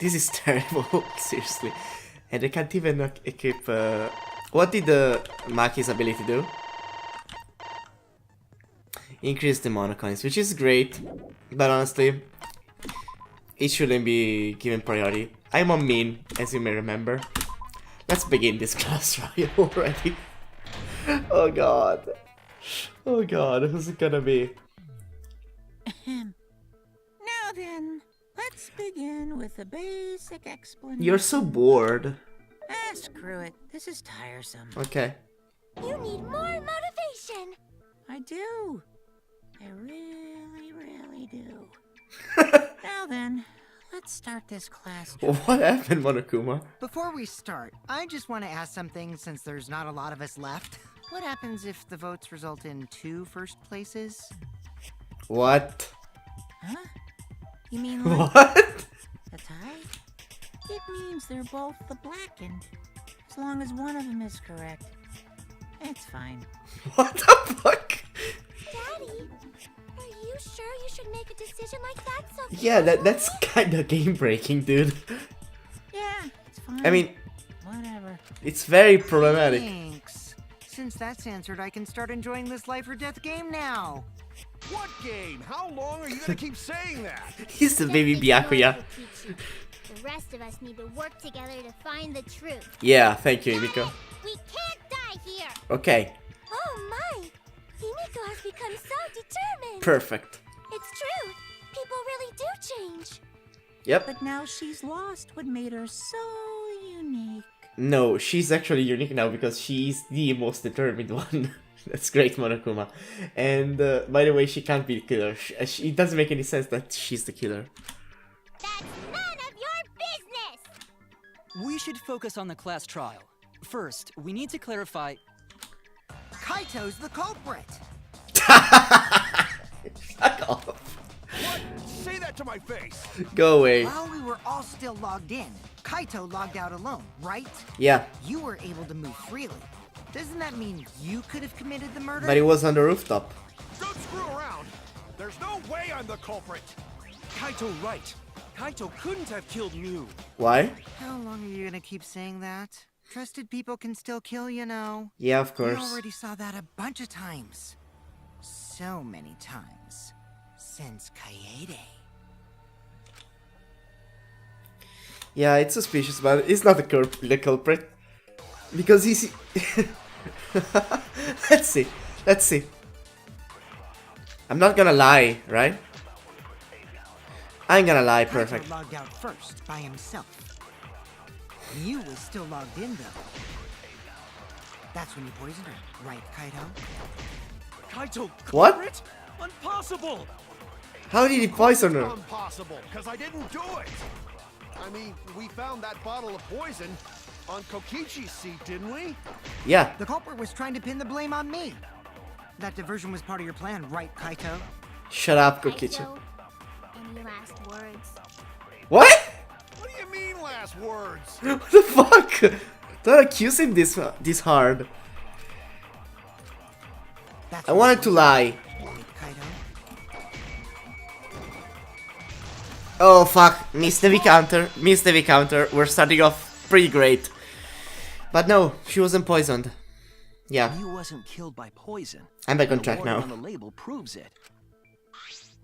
This is terrible, seriously. And I can't even equip... What did Maki's ability do? Increase the mana coins, which is great. But honestly, it shouldn't be given priority. I'm on main, as you may remember. Let's begin this class trial already. Oh god. Oh god, who's it gonna be? Now then, let's begin with a basic explanation. You're so bored. Ah, screw it. This is tiresome. Okay. You need more motivation. I do. I really do. Now then, let's start this class. What happened, Monokuma? Before we start, I just want to ask something since there's not a lot of us left. What happens if the votes result in 2 first places? What? Huh? You mean like What? a tie? It means they're both the blackened. As long as one of them is correct. It's fine. What the fuck? Daddy, are you sure you should make a decision like that so Yeah, that's kinda game breaking, dude. Yeah, it's fine. I mean, whatever. it's very problematic. Thanks. Since that's answered, I can start enjoying this life or death game now. What game? How long are you gonna keep saying that? He's the baby Byakuya. The rest of us need to work together to find the truth. Yeah, thank you, Himiko. We can't die here. Okay, Oh my! Himiko has become so determined. perfect. It's true. People really do change. Yep. But now she's lost what made her so unique. No, she's actually unique now because she's the most determined one. That's great, Monokuma. And by the way, she can't be the killer. It doesn't make any sense that she's the killer. That's none of your business. We should focus on the class trial. First, we need to clarify... Kaito's the culprit. Fuck off. What? Say that to my face. Go away. While we were all still logged in, Kaito logged out alone, right? Yeah, You were able to move freely. Doesn't that mean you could have committed the murder? but it was on the rooftop. Don't screw around. There's no way I'm the culprit. Kaito right. Kaito couldn't have killed Mew. Why? How long are you gonna keep saying that? Trusted people can still kill, you know. Yeah, of We course. already saw that a bunch of times. So many times. Since Kaede. Yeah, it's suspicious, but it's not the culprit. Because he's... Let's see. Let's see. I'm not gonna lie, right? I'm gonna lie, perfect. Kaito logged out first, by himself. Mew was still logged in, though. That's when you poisoned her, right, Kaito? Kaito What? culprit? Impossible! How did he poison her? Impossible, because I didn't do it. I mean, we found that bottle of poison on Kokichi's seat, didn't we? Yeah. The culprit was trying to pin the blame on me. That diversion was part of your plan, right, Kaito? Shut up, Kokichi. Kaito, any last words? What? What do you mean last words? What the fuck? Don't accuse him this hard. That's I wanted to lie. right, Kaito. Oh fuck, missed the V counter, missed the V counter. We're starting off pretty great. But no, she wasn't poisoned. Yeah, Mew wasn't killed by poison. I'm back on The track warning now. on the label proves it.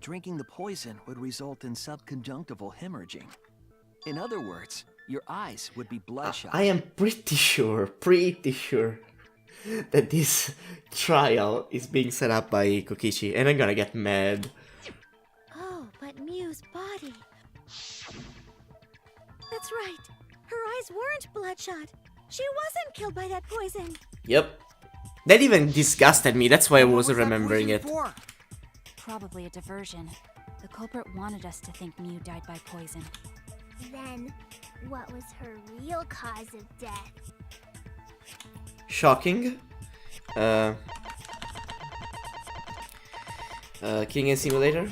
Drinking the poison would result in subconjunctival hemorrhaging. In other words, your eyes would be bloodshot. I am pretty sure that this trial is being set up by Kokichi, and I'm gonna get mad. Oh, but Mew's body. That's right. Her eyes weren't bloodshot. She wasn't killed by that poison. Yep. That even disgusted me, that's why I What wasn't was that remembering poison it. for? Probably a diversion. The culprit wanted us to think Mew died by poison. Then, what was her real cause of death? Shocking. King and Simulator?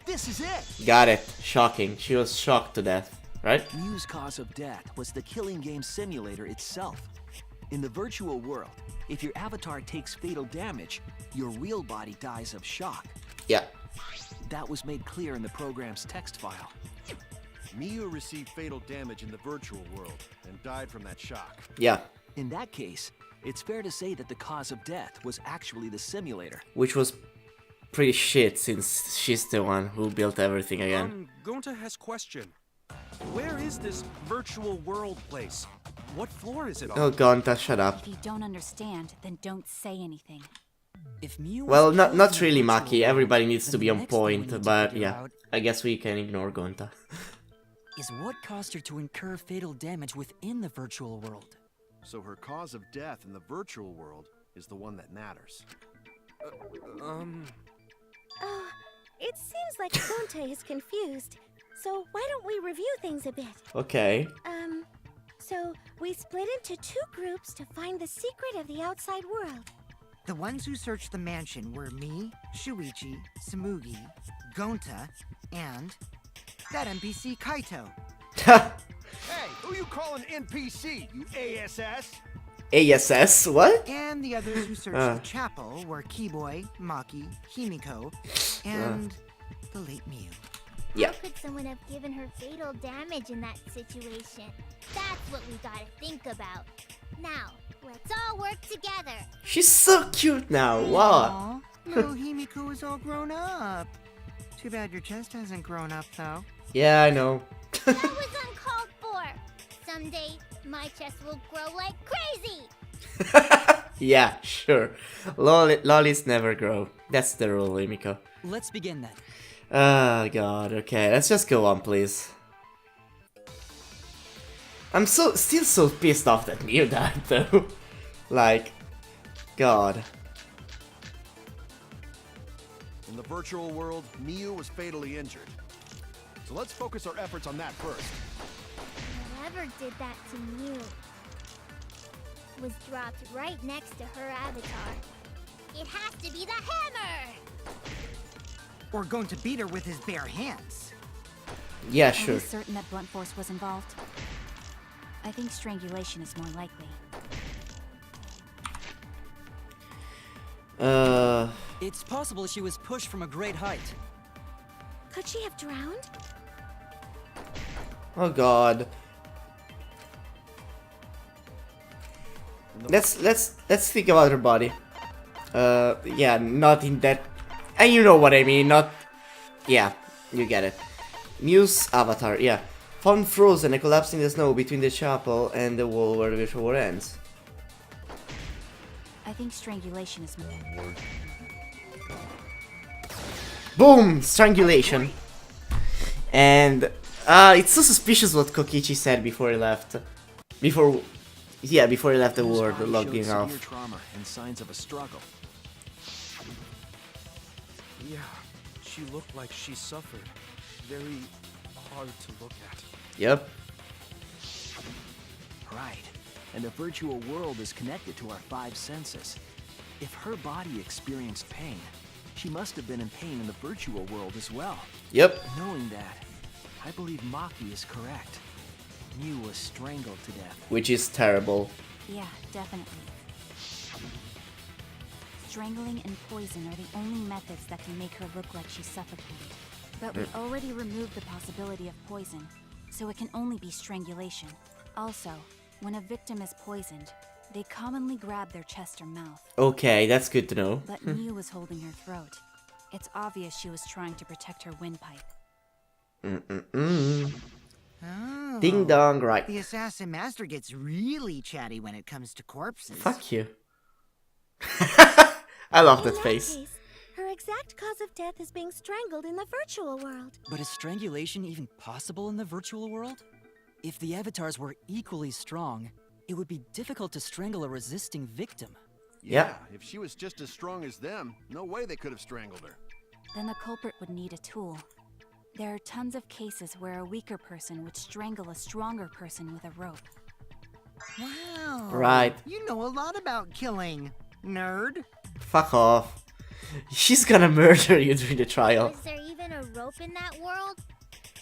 This is it! Got it. Shocking. She was shocked to death, right? Mew's cause of death was the killing game simulator itself. In the virtual world, if your avatar takes fatal damage, your real body dies of shock. Yeah. That was made clear in the program's text file. Miyu received fatal damage in the virtual world and died from that shock. Yeah, In that case, it's fair to say that the cause of death was actually the simulator. which was pretty shit since she's the one who built everything again. Gonta has question. Where is this virtual world place? What floor is it on? Oh, Gonta, shut up. If you don't understand, then don't say anything. If Mew was Well, killed not in the really, virtual Maki. world, Everybody needs then to be the on next thing we point, need to but figure yeah, out I guess we can ignore Gonta. is what caused her to incur fatal damage within the virtual world. So her cause of death in the virtual world is the one that matters. Oh, it seems like Gonta is confused. So why don't we review things a bit? Okay. So we split into 2 groups to find the secret of the outside world. The ones who searched the mansion were me, Shuichi, Samugi, Gonta, and that NPC Kaito. Hey, who you calling NPC, you ASS? ASS? What? And the others who searched the chapel were Keyboy, Maki, Himiko, and the late Miu. Yeah. How could someone have given her fatal damage in that situation? That's what we gotta think about. Now, let's all work together. She's so cute now. Wow. Aw, little Himiko is all grown up. Too bad your chest hasn't grown up, though. Yeah, I know. That was uncalled for. Someday, my chest will grow like crazy. Yeah, sure. Lollies never grow. That's the rule, Emiko. Let's begin then. Oh god, okay, let's just go on, please. I'm still so pissed off that Mew died, though. Like, god. In the virtual world, Miyu was fatally injured. So let's focus our efforts on that first. Whoever did that to Mew was dropped right next to her avatar. It has to be the hammer! Or going to beat her with his bare hands. Yeah, Are sure. we certain that blunt force was involved? I think strangulation is more likely. It's possible she was pushed from a great height. Could she have drowned? Oh god. Let's think about her body. Yeah, not in that. And you know what I mean, not. Yeah, you get it. Mew's avatar, yeah. Found frozen and collapsed in the snow between the chapel and the wall where the virtual war ends. I think strangulation is more. Boom! Strangulation. And it's so suspicious what Kokichi said before he left. Before he left the Mew's world, body logging showed off. severe trauma and signs of a struggle. Yeah, she looked like she suffered. Very hard to look at. Yep. Right. And the virtual world is connected to our 5 senses. If her body experienced pain, she must have been in pain in the virtual world as well. Yep. Knowing that, I believe Maki is correct. Mew was strangled to death. Which is terrible. Yeah, definitely. Strangling and poison are the only methods that can make her look like she's suffocated. But we already removed the possibility of poison, so it can only be strangulation. Also, when a victim is poisoned, they commonly grab their chest or mouth. Okay, that's good to know. But Mew was holding her throat. It's obvious she was trying to protect her windpipe. Oh. Ding dong, right. The assassin master gets really chatty when it comes to corpses. Fuck you. I love that In face. case, her exact cause of death is being strangled in the virtual world. But is strangulation even possible in the virtual world? If the avatars were equally strong, it would be difficult to strangle a resisting victim. Yeah. If she was just as strong as them, no way they could have strangled her. Then the culprit would need a tool. There are tons of cases where a weaker person would strangle a stronger person with a rope. Wow. Right. You know a lot about killing, nerd. Fuck off. She's gonna murder you during the trial. Was there even a rope in that world?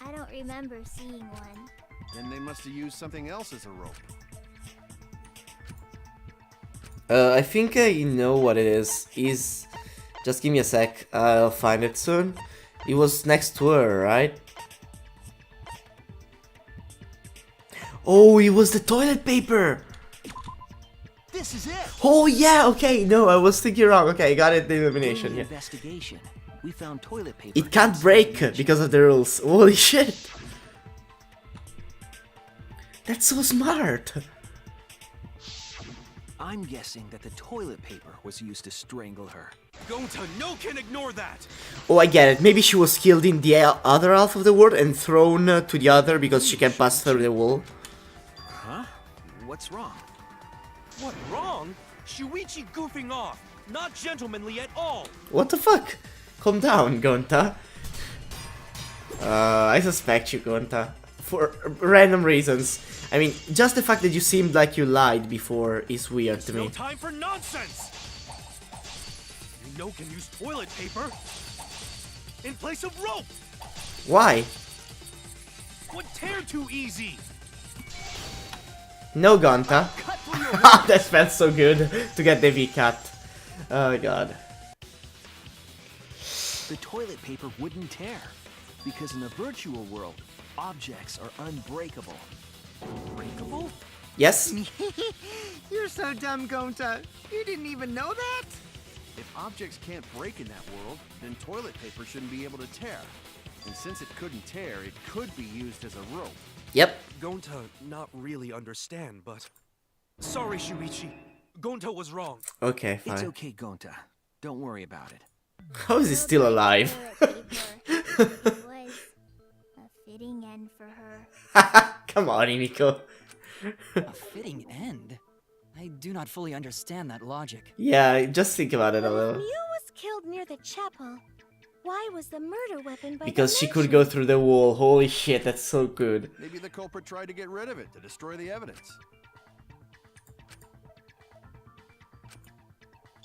I don't remember seeing one. Then they must have used something else as a rope. I think I know what it is. Just give me a sec. I'll find it soon. It was next to her, right? Oh, it was the toilet paper! This is it. Oh yeah, okay, no, I was thinking wrong. Okay, I got it, the illumination, During the yeah. investigation, we found toilet paper. It can't inside break the engine. because of the rules. Holy shit! That's so smart! I'm guessing that the toilet paper was used to strangle her. Gonta, no can ignore that! Oh, I get it. Maybe she was killed in the other half of the world and thrown to the other because she can pass through the wall. Huh? What's wrong? What, wrong? Shuichi goofing off! Not gentlemanly at all! What the fuck? Calm down, Gonta. I suspect you, Gonta. For random reasons. I mean, just the fact that you seemed like you lied before is weird to No me. time for nonsense! You know can use toilet paper in place of rope! Why? Would tear too easy! No, Gonta. That felt so good to get the V cut. Oh god. The toilet paper wouldn't tear. Because in the virtual world, objects are unbreakable. Breakable? Yes? You're so dumb, Gonta. You didn't even know that? If objects can't break in that world, then toilet paper shouldn't be able to tear. And since it couldn't tear, it could be used as a rope. Yep. Gonta not really understand, but... Sorry, Shuichi. Gonta was wrong. Okay, It's fine. okay, Gonta. Don't worry about it. How is he still alive? Toilet paper. It was a fitting end for her. Come on, Himiko. A fitting end? I do not fully understand that logic. Yeah, just think about it a But if little. Mew was killed near the chapel, why was the murder weapon by Because the she could mansion? go through the wall. Holy shit, that's so good. Maybe the culprit tried to get rid of it to destroy the evidence.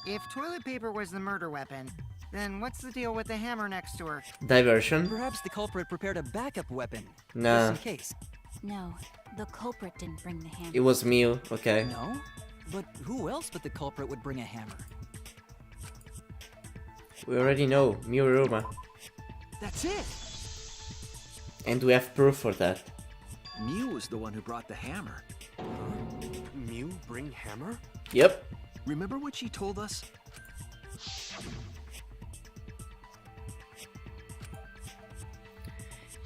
If toilet paper was the murder weapon, then what's the deal with the hammer next to her? Diversion? Perhaps the culprit prepared a backup weapon. Nah. Just in case. No, the culprit didn't bring the hammer. It was Mew, okay. No? But who else but the culprit would bring a hammer? We already know, Mew Ruma. That's it! And we have proof for that. Mew was the one who brought the hammer. Mew bring hammer? Yep. Remember what she told us?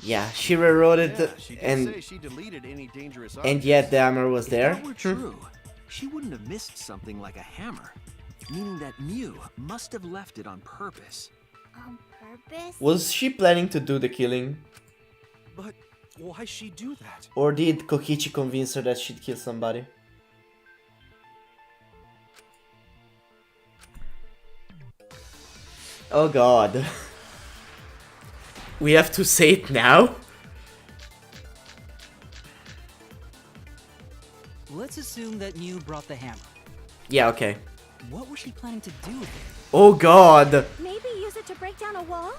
Yeah, she rewrote it Yeah, she did say and she deleted any dangerous and objects. yet the hammer was If there. that were true, she wouldn't have missed something like a hammer. Meaning that Mew must have left it on purpose. On purpose? Was she planning to do the killing? But why she do that? Or did Kokichi convince her that she'd kill somebody? Oh god. We have to say it now? Let's assume that Mew brought the hammer. Yeah, okay. What was she planning to do with it? Oh god. Maybe use it to break down a wall?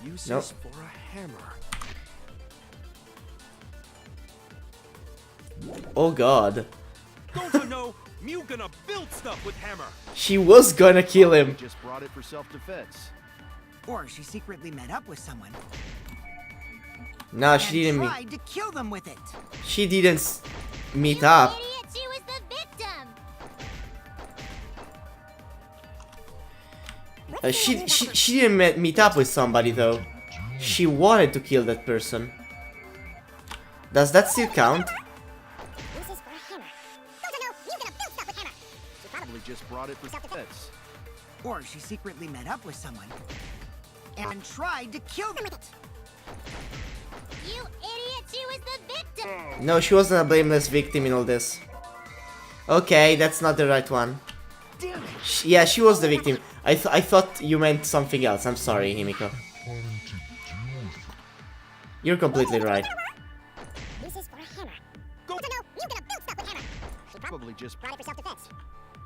Uses Nope. for a hammer. Oh god. Gonta know Mew gonna build stuff with hammer. She was gonna kill him. Just brought it for self-defense. Or she secretly met up with someone Nah, and she didn't meet. tried to kill them with it. She didn't meet You up. idiot, she was the victim! She didn't meet up with somebody though. She wanted to kill that person. Does that still count? This is for a hammer. Don't you know? You gonna build stuff with hammer. She Probably just brought it for self-defense. Or she secretly met up with someone and tried to kill them with it. You idiot, she was the victim! No, she wasn't a blameless victim in all this. Okay, that's not the right one. Damn it! Yeah, she was the victim. I thought you meant something else. I'm sorry, Himiko. You're completely right. This is for a hammer. Don't you know? You gonna build stuff with hammer. She Probably just brought it for self-defense.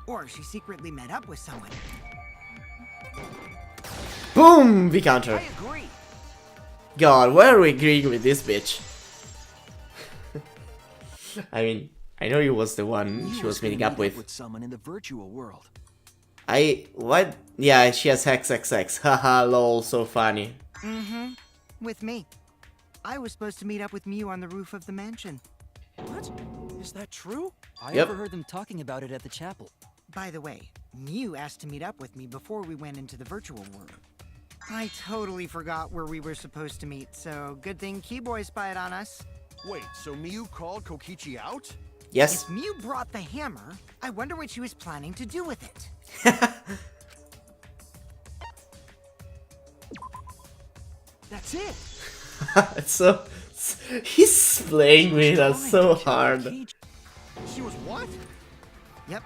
Or she secretly met up with someone. Boom! We counter. I agree. God, why are we agreeing with this bitch? I mean, I know you was the one Mew she was gonna meeting up meet with. someone in the virtual world. What? Yeah, she has XXX. Haha, lol, so funny. Mm-hmm. With me. I was supposed to meet up with Mew on the roof of the mansion. What? Is that true? I Yep. overheard them talking about it at the chapel. By the way, Mew asked to meet up with me before we went into the virtual world. I totally forgot where we were supposed to meet, so good thing Keyboy spied on us. Wait, so Miyu called Kokichi out? Yes. If Mew brought the hammer, I wonder what she was planning to do with it. That's it. It's so he's playing with us Trying so to kill hard. Kokichi. She was what? Yep,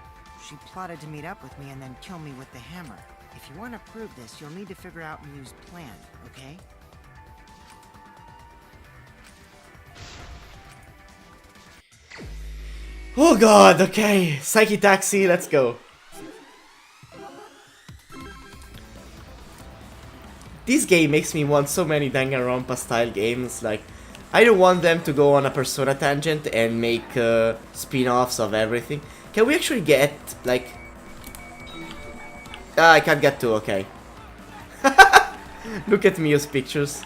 she plotted to meet up with me and then kill me with the hammer. If you want to prove this, you'll need to figure out Mew's plan, okay? Oh god, okay. Psyche Taxi, let's go. This game makes me want so many Danganronpa style games, like I don't want them to go on a Persona tangent and make spin-offs of everything. Can we actually get, like... Ah, I can't get to, okay. Look at Mio's pictures.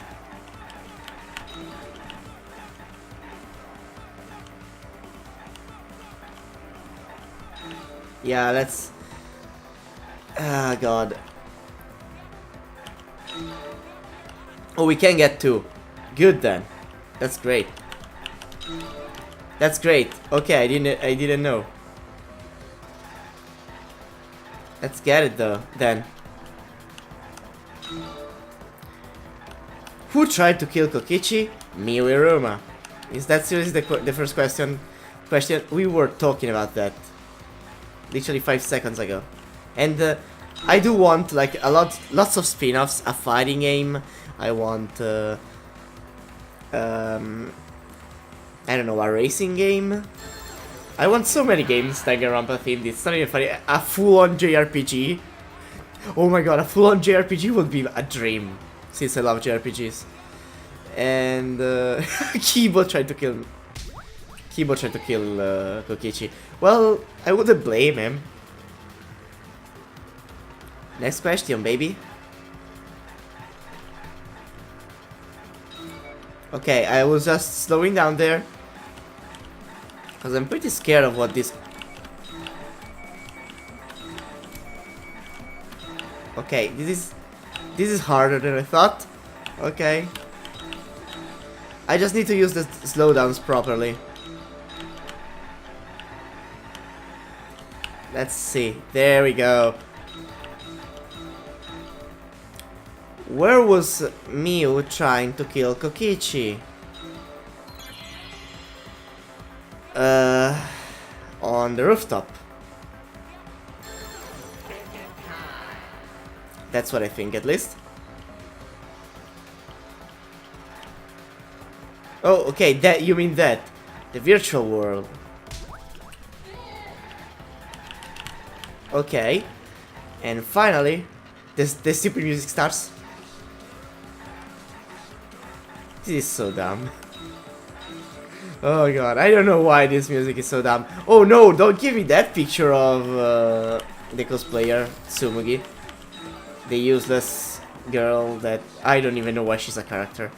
Yeah, let's... Ah, god. Oh, we can get two. Good then. That's great. That's great. Okay, I didn't know. Let's get it though, then. Who tried to kill Kokichi? Miu. Is that seriously the first question? We were talking about that literally 5 seconds ago. And I do want like lots of spin-offs, a fighting game. I want I don't know, a racing game. I want so many games Danganronpa themed. It's not even funny. A full-on JRPG. Oh my god, a full-on JRPG would be a dream, since I love JRPGs. And Kibo tried to kill Kokichi. Well, I wouldn't blame him. Next question, baby. Okay, I was just slowing down there, because I'm pretty scared of what this... Okay, this is harder than I thought. Okay. I just need to use the slowdowns properly. Let's see. There we go. Where was Miu trying to kill Kokichi? On the rooftop. That's what I think, at least. Oh, okay, that you mean that. The virtual world. Okay. And finally, the stupid music starts. This is so dumb. Oh god, I don't know why this music is so dumb. Oh no, don't give me that picture of the cosplayer, Tsumugi. The useless girl that I don't even know why she's a character.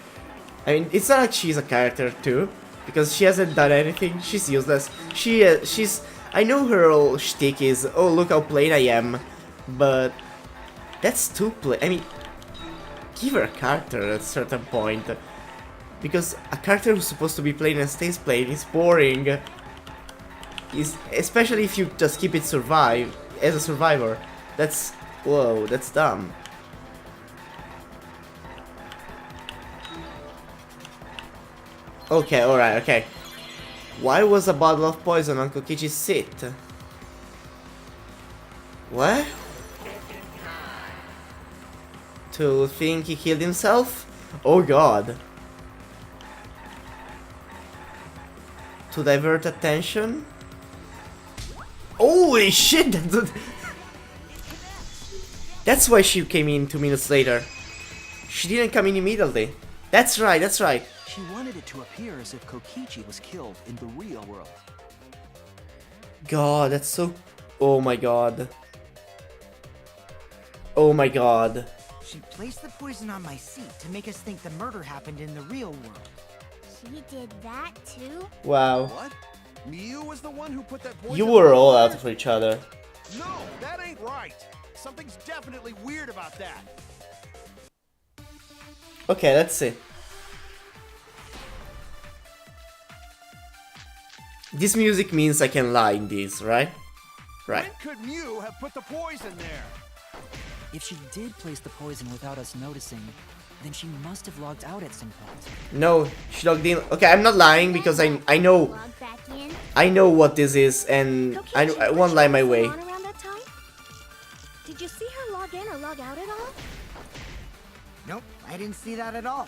I mean, it's not like she's a character too, because she hasn't done anything. She's useless. She's... I know her whole shtick is, oh look how plain I am, but that's too plain. I mean, give her a character at a certain point. Because a character who's supposed to be plain and stays plain is boring. Especially if you just keep it survive as a survivor. That's... whoa, that's dumb. Okay, alright, okay. Why was a bottle of poison on Kokichi's seat? What? To think he killed himself? Oh god. To divert attention? Holy shit! That's why she came in 2 minutes later. She didn't come in immediately. That's right, that's right. She wanted it to appear as if Kokichi was killed in the real world. God, that's so... oh my god. Oh my god. She placed the poison on my seat to make us think the murder happened in the real world. She did that too? Wow. What? Mew was the one who put that poison You were on all her? out for each other. No, that ain't right. Something's definitely weird about that. Okay, let's see. This music means I can lie in these, right? Right. When could Mew have put the poison there? If she did place the poison without us noticing, then she must have logged out at some point. No, she logged in. Okay, I'm not lying because I know Log back in. I know what this is, and I won't lie my way. Around that time? Did you see her log in or log out at all? Nope, I didn't see that at all.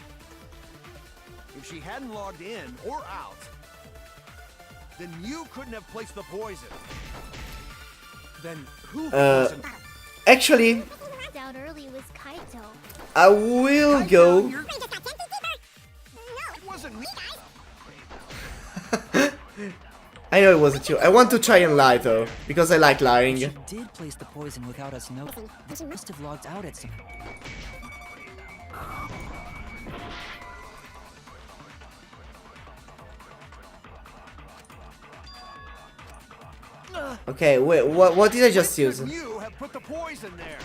If she hadn't logged in or out, then Mew couldn't have placed the poison. Then who poisoned? Actually, Out early was Kaito. I will go. It wasn't me. I know it wasn't you. I want to try and lie though, because I like If lying. she did place the poison without us noticing, then she must have logged out at some point. Okay, wait, what did I just When use? could Mew have put the poison there?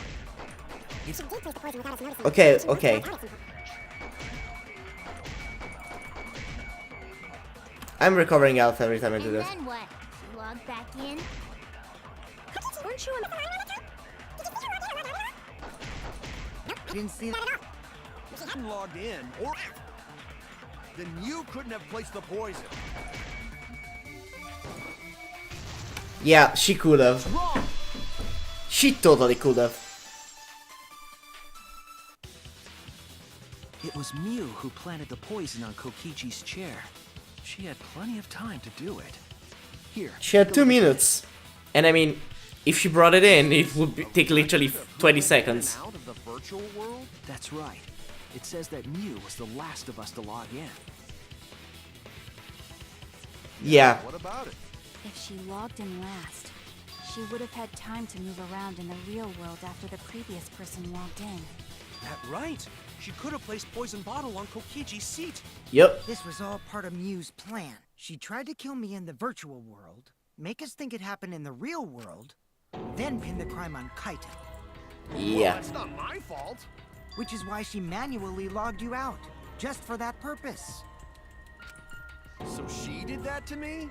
Okay, okay. I'm recovering health every time I do And this. then what? She logged back in. Weren't you Didn't see that. If she hadn't logged in or then Mew couldn't have placed the poison. Yeah, she could have. Wrong. She totally could have. It was Mew who planted the poison on Kokichi's chair. She had plenty of time to do it. Here. She had take a 2 look at minutes. And I mean, if she brought it in, it would take literally 20 seconds. Out of the virtual world? this. That's right. It says that Mew was the last of us to log in. Yeah. What about it? If she logged in last, she would have had time to move around in the real world after the previous person logged in. That right. She could have placed poison bottle on Kokichi's seat. Yep. This was all part of Mew's plan. She tried to kill me in the virtual world, make us think it happened in the real world, then pin the crime on Kaito. Well, Yeah. that's not my fault. Which is why she manually logged you out, just for that purpose. So she did that to me?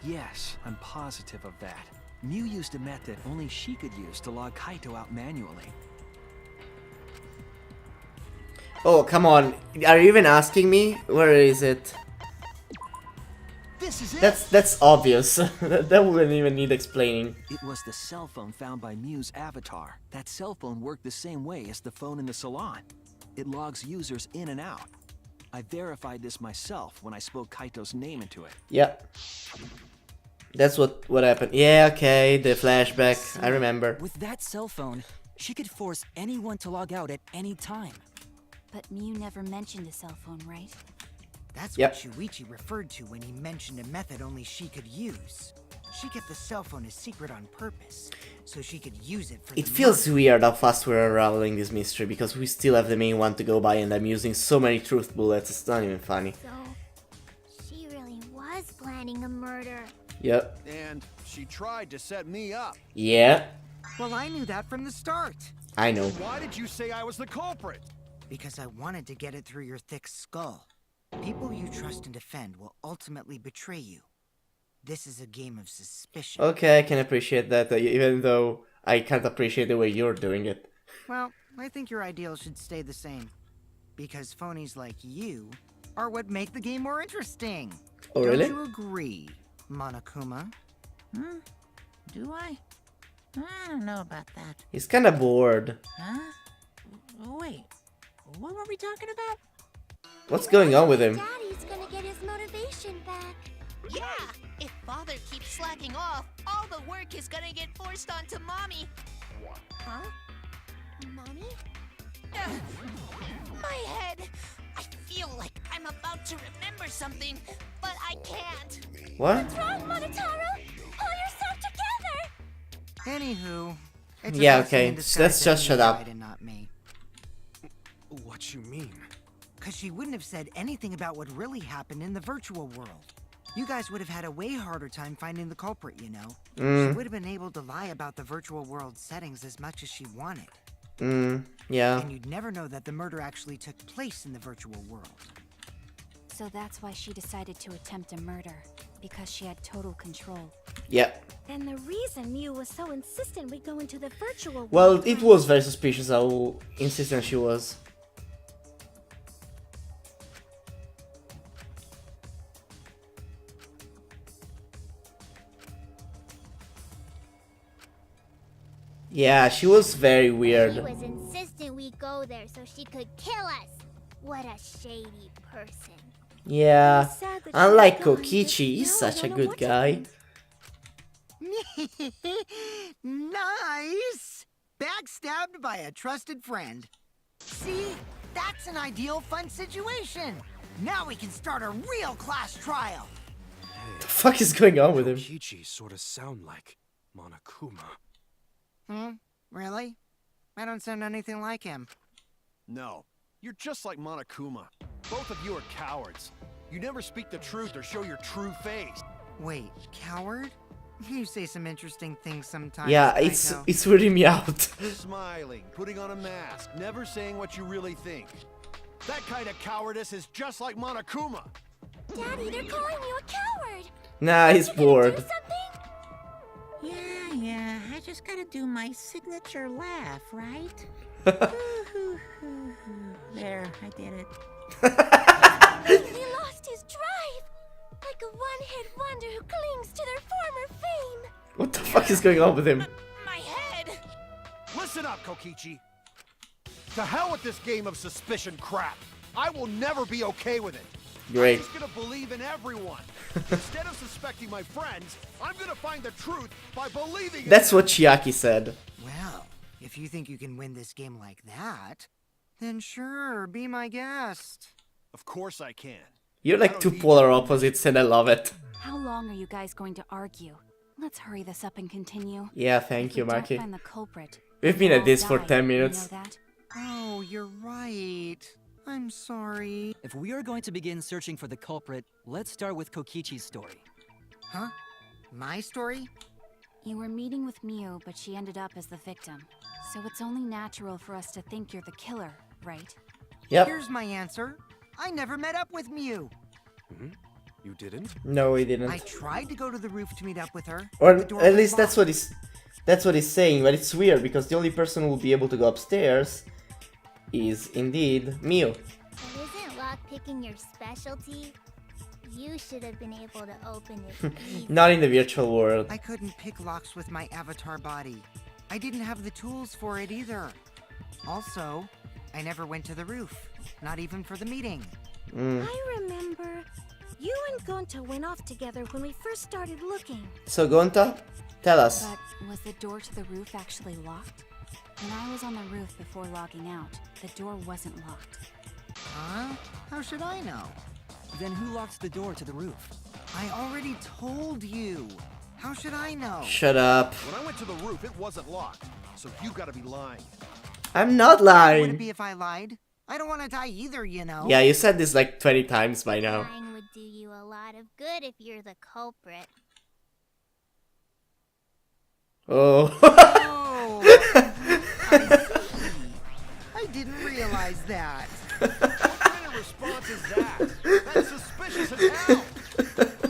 Yes, I'm positive of that. Mew used a method only she could use to log Kaito out manually. Oh, come on. Are you even asking me? Where is it? This is it! That's obvious. That wouldn't even need explaining. It was the cell phone found by Mew's avatar. That cell phone worked the same way as the phone in the salon. It logs users in and out. I verified this myself when I spoke Kaito's name into it. Yeah. That's what happened. Yeah, okay, the flashback. I remember. With that cell phone, she could force anyone to log out at any time. But Mew never mentioned a cell phone, right? That's Yep. what Shuichi referred to when he mentioned a method only she could use. She kept the cell phone a secret on purpose, so she could use it for It the feels murder. weird how fast we're unraveling this mystery because we still have the main one to go by and I'm using so many truth bullets, it's not even funny. So, she really was planning a murder. Yep. And she tried to set me up. Yeah, Well, I knew that from the start. I know. Why did you say I was the culprit? Because I wanted to get it through your thick skull. People you trust and defend will ultimately betray you. This is a game of suspicion. Okay, I can appreciate that, even though I can't appreciate the way you're doing it. Well, I think your ideals should stay the same. Because phonies like you are what make the game more interesting. Oh, really? Don't you agree, Monokuma? Do I? I don't know about that. He's kinda bored. Huh? Wait, what were we talking about? What's going on with him? Daddy's gonna get his motivation back. Yeah, if Father keeps slacking off, all the work is gonna get forced onto Mommy. Huh? Mommy? Ugh, my head. I feel like I'm about to remember something, but I can't. What? What's wrong, Monotaro? Pull yourself together! Anywho, it's a Yeah, blessing okay, in disguise let's that just you shut up. died and not me. what you mean. Because she wouldn't have said anything about what really happened in the virtual world. You guys would have had a way harder time finding the culprit, you know. She would have been able to lie about the virtual world settings as much as she wanted. Yeah. And you'd never know that the murder actually took place in the virtual world. So that's why she decided to attempt a murder, because she had total control. Yeah. And the reason Mew was so insistent we go into the virtual world. Well, it was very suspicious how insistent she was. Yeah, she was very She weird. was insistent we go there so she could kill us. What a shady person. Yeah. It's sad that Unlike she's gone, Kokichi, he's but now I such a don't know good what to guy. think. Nice! Backstabbed by a trusted friend. See? That's an ideal fun situation. Now we can start a real class trial. The fuck is going on with him? Kokichi sort of sound like Monokuma. Really? I don't sound anything like him. No, you're just like Monokuma. Both of you are cowards. You never speak the truth or show your true face. Wait, coward? You say some interesting things sometimes. Yeah, Kaito. it's weirding me out. Smiling, putting on a mask, never saying what you really think. That kind of cowardice is just like Monokuma. Daddy, they're calling you a coward. Nah, he's You gonna do bored. something? Yeah, I just gotta do my signature laugh, right? There, I did it. He lost his drive. Like a one-hit wonder who clings to their former fame. What the fuck is going on with him? My head! Listen up, Kokichi. To hell with this game of suspicion crap. I will never be okay with it. Great. I'm just gonna believe in everyone. Instead of suspecting my friends, I'm gonna find the truth by believing in That's them. what Chiaki said. Well, if you think you can win this game like that, then sure, be my guest. Of course I can. You're like two polar opposites and I love it. How long are you guys going to argue? Let's hurry this up and continue. Yeah, thank If you, we don't Maki. find the culprit, We've been we'll at this all for die, 10 you know minutes. that? Oh, you're right. I'm sorry. If we are going to begin searching for the culprit, let's start with Kokichi's story. Huh? My story? You were meeting with Mew, but she ended up as the victim. So it's only natural for us to think you're the killer, right? Yep. Here's my answer. I never met up with Mew. You didn't? No, he I didn't. tried to go to the roof to meet up with her. Or The door at was least that's locked. what he's saying, but it's weird because the only person who will be able to go upstairs is indeed Mew. But isn't lockpicking your specialty? You should have been able to open it easy. Not in the virtual world. I couldn't pick locks with my avatar body. I didn't have the tools for it either. Also, I never went to the roof. Not even for the meeting. I remember. You and Gonta went off together when we first started looking. So Gonta, tell us. But was the door to the roof actually locked? When I was on the roof before logging out, the door wasn't locked. Huh? How should I know? Then who locked the door to the roof? I already told you. How should I know? Shut up. When I went to the roof, it wasn't locked. So you gotta be lying. I'm not Would it lying. be if I lied? I don't want to die either, you know. Yeah, you said this like 20 times by now. Lying would do you a lot of good if you're the culprit. Oh. Oh, I see. I didn't realize that. What kind of response is that? That's suspicious as hell.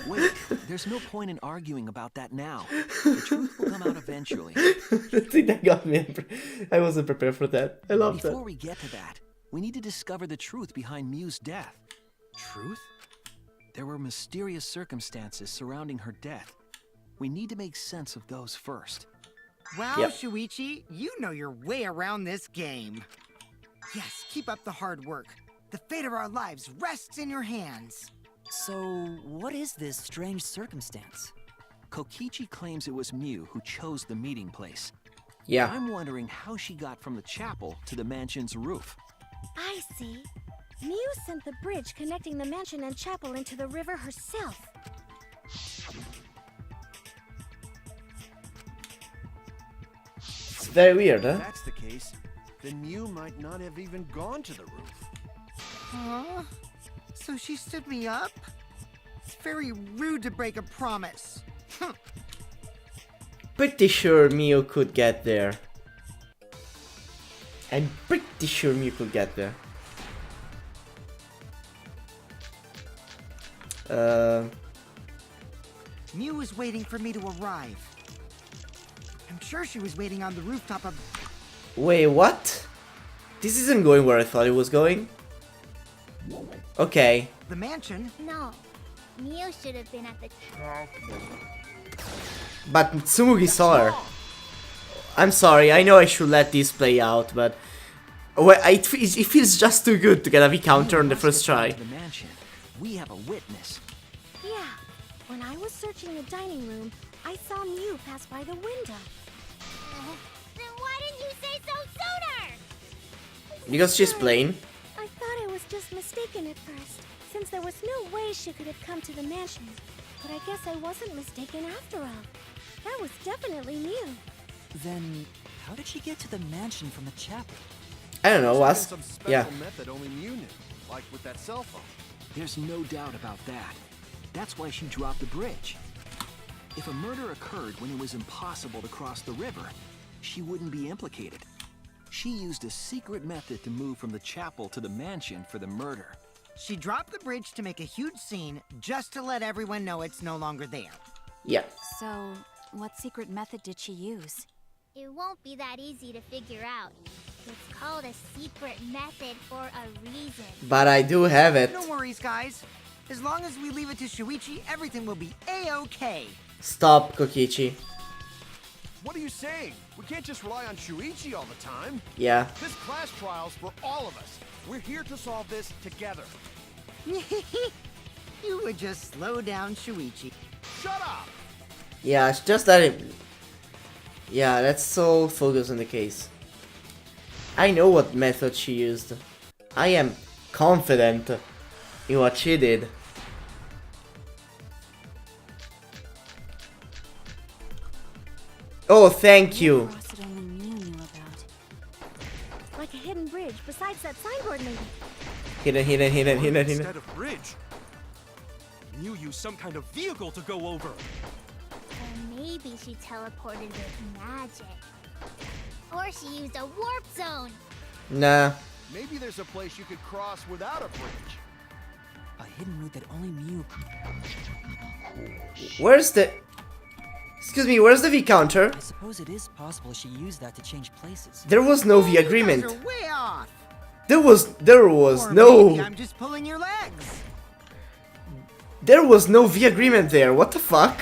Wait, there's no point in arguing about that now. The truth will come out eventually. The thing that got me, I wasn't prepared for that. I love Before that. we get to that, we need to discover the truth behind Mew's death. Truth? There were mysterious circumstances surrounding her death. We need to make sense of those first. Wow, Yep. Shuichi, you know your way around this game. Yes, keep up the hard work. The fate of our lives rests in your hands. So, what is this strange circumstance? Kokichi claims it was Mew who chose the meeting place. Yeah. I'm wondering how she got from the chapel to the mansion's roof. I see. Mew sent the bridge connecting the mansion and chapel into the river herself. It's very weird, If huh? that's the case, then Mew might not have even gone to the roof. Huh? So she stood me up? It's very rude to break a promise. Pretty sure Mio could get there. I'm pretty sure Mio could get there. Mew was waiting for me to arrive. I'm sure she was waiting on the rooftop of... Wait, what? This isn't going where I thought it was going. Okay. the mansion. No, Mio should have been at the... But Tsumugi saw her. I'm sorry, I know I should let this play out, but... Well, it feels just too good to get a V counter on the first try. The mansion. We have a witness. Yeah, when I was searching the dining room, I saw Mew pass by the window. Then why didn't you say so sooner? Because she's plain. I thought I was just mistaken at first, since there was no way she could have come to the mansion. But I guess I wasn't mistaken after all. That was definitely Mew. Then, how did she get to the mansion from the chapel? I don't know, Must was have been some special yeah. method only Mew knew, like with that cell phone. There's no doubt about that. That's why she dropped the bridge. If a murder occurred when it was impossible to cross the river, she wouldn't be implicated. She used a secret method to move from the chapel to the mansion for the murder. She dropped the bridge to make a huge scene, just to let everyone know it's no longer there. Yeah. So, what secret method did she use? It won't be that easy to figure out. It's called a secret method for a reason. But I do have it. No worries, guys. As long as we leave it to Shuichi, everything will be A-okay. Stop, Kokichi. What are you saying? We can't just rely on Shuichi all the time. Yeah. This class trial's for all of us. We're here to solve this together. You would just slow down Shuichi. Shut up! Yeah, it's just that it... Yeah, let's so focus on the case. I know what method she used. I am confident in what she did. Oh, thank you. Cross it only Mew knew about. Like a hidden bridge besides that signboard maybe. Hidden. Instead of bridge, Mew used some kind of vehicle to go over. Or maybe she teleported with magic. Or she used a warp zone. Nah. Maybe there's a place you could cross without a bridge. A hidden route that only Mew... Where's the... Excuse me, where's the V counter? I suppose it is possible she used that to change places. There was no V agreement. You guys are way off. There was Or no... maybe I'm just pulling your legs. There was no V agreement there, what the fuck?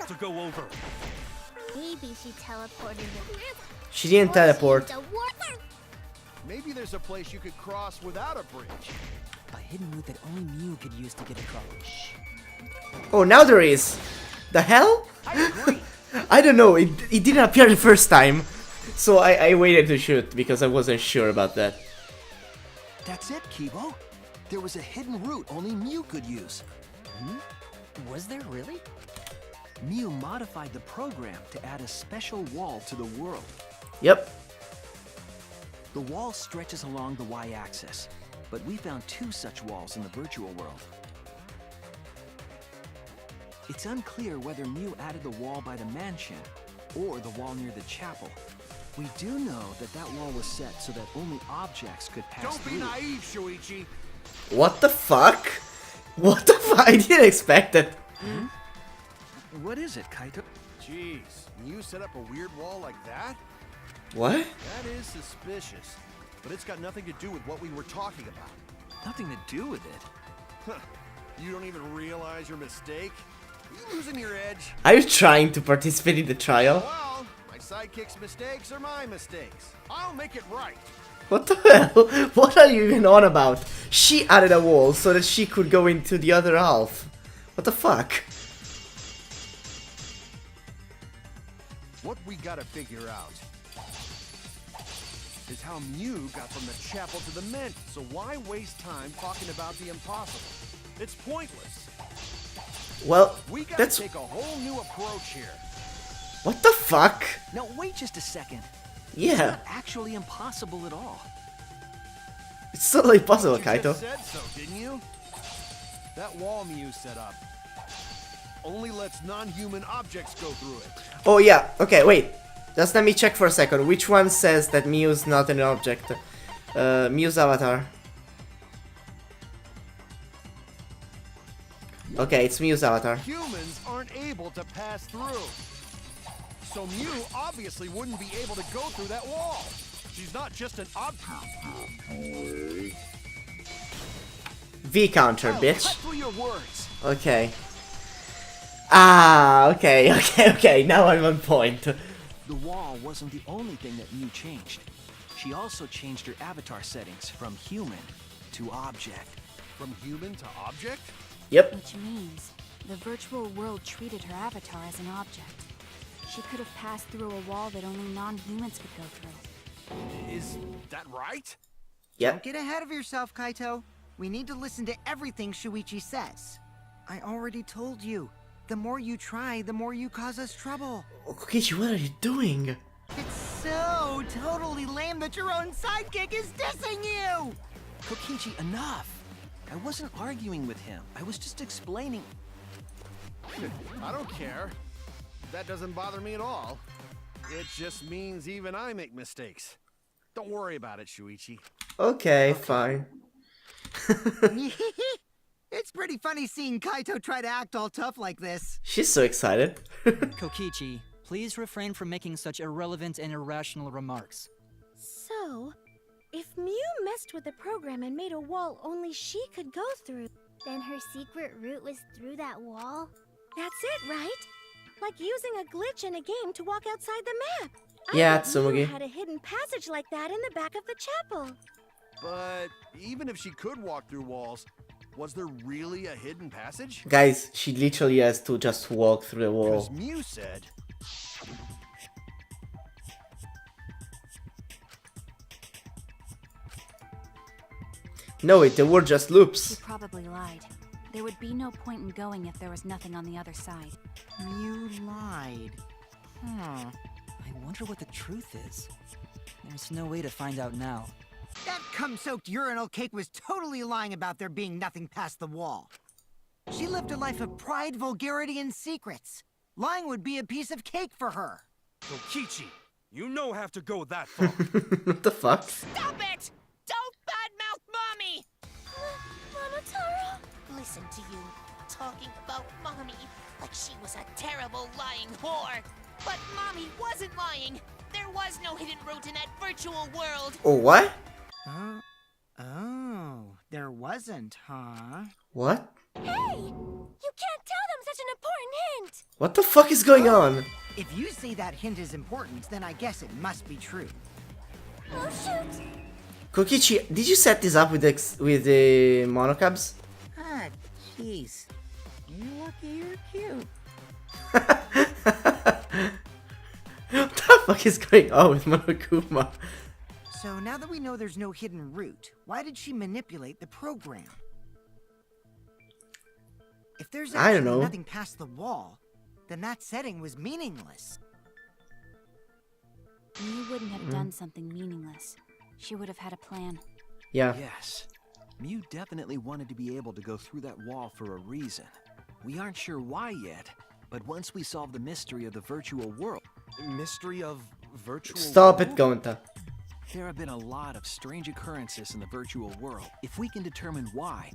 To go over. Maybe she teleported with magic. She didn't Or teleport. She used a warp. Maybe there's a place you could cross without a bridge. A hidden route that only Mew could use to get across. Oh, now there is. The hell? I agree. I don't know, it didn't appear the first time. So I waited to shoot because I wasn't sure about that. That's it, Kibo. There was a hidden route only Mew could use. Was there really? Mew modified the program to add a special wall to the world. Yep. The wall stretches along the y-axis, but we found 2 such walls in the virtual world. It's unclear whether Mew added the wall by the mansion or the wall near the chapel. We do know that that wall was set so that only objects could pass Don't through. be naive, Shuichi. What the fuck? What the fuck? I didn't expect it. What is it, Kaito? Jeez, Mew set up a weird wall like that? What? That is suspicious. But it's got nothing to do with what we were talking about. Nothing to do with it. Huh. You don't even realize your mistake? Are you losing your edge? Are you trying to participate in the trial? Well, my sidekick's mistakes are my mistakes. I'll make it right. What the hell? What are you even on about? She added a wall so that she could go into the other half. What the fuck? What we gotta figure out is how Mew got from the chapel to the mansion. So why waste time talking about the impossible? It's pointless. Well, We gotta that's... take a whole new approach here. What the fuck? Now wait just a second. It's Yeah, not actually impossible at all. it's totally possible, You Kaito. just said so, didn't you? That wall Mew set up only lets non-human objects go through it. Oh yeah, okay, wait. Just let me check for a second. Which one says that Mew's not an object? Mew's avatar. Okay, it's Mew's avatar. Humans aren't able to pass through. So Mew obviously wouldn't be able to go through that wall. She's not just an object. V counter, Cut bitch. through your words. Okay. Ah, okay, okay, now I'm on point. The wall wasn't the only thing that Mew changed. She also changed her avatar settings from human to object. From human to object? Yep. Which means the virtual world treated her avatar as an object. She could have passed through a wall that only non-humans could go through. Is that right? Yep. Don't get ahead of yourself, Kaito. We need to listen to everything Shuichi says. I already told you. The more you try, the more you cause us trouble. Oh, Kokichi, what are you doing? It's so totally lame that your own sidekick is dissing you! Kokichi, enough! I wasn't arguing with him. I was just explaining. I don't care. That doesn't bother me at all. It just means even I make mistakes. Don't worry about it, Shuichi. Okay, fine. It's pretty funny seeing Kaito try to act all tough like this. She's so excited. Kokichi, please refrain from making such irrelevant and irrational remarks. So, if Mew messed with the program and made a wall only she could go through, Then her secret route was through that wall? that's it, right? Like using a glitch in a game to walk outside the map. Yeah, I bet Mew Tsumugi. had a hidden passage like that in the back of the chapel. But even if she could walk through walls, was there really a hidden passage? Guys, she literally has to just walk through the Because wall. Mew said... No, wait, the word just She loops. probably lied. There would be no point in going if there was nothing on the other side. Mew lied. Huh. I wonder what the truth is. There's no way to find out now. That cum-soaked urinal cake was totally lying about there being nothing past the wall. She lived a life of pride, vulgarity, and secrets. Lying would be a piece of cake for her. Kokichi, you no have to go that far. What the fuck? Stop it! Don't badmouth Mommy! Monotaro? Listen to you, talking about Mommy like she was a terrible lying whore. But Mommy wasn't lying. There was no hidden route in that virtual world. Oh, what? Oh, there wasn't, huh? What? Hey! You can't tell them such an important hint! What the fuck is going on? If you say that hint is important, then I guess it must be true. Oh shoot! Kokichi, did you set this up with the monocabs? Ah, jeez. You're lucky you're cute. What the fuck is going on with Monokuma? So now that we know there's no hidden route, why did she manipulate the program? If there's I don't actually know. nothing past the wall, then that setting was meaningless. Mew wouldn't have done something meaningless. She would have had a plan. Yeah. Yes. Mew definitely wanted to be able to go through that wall for a reason. We aren't sure why yet, but once we solve the mystery of the virtual world... Mystery of virtual Stop world? it, Gonta. There have been a lot of strange occurrences in the virtual world. If we can determine why,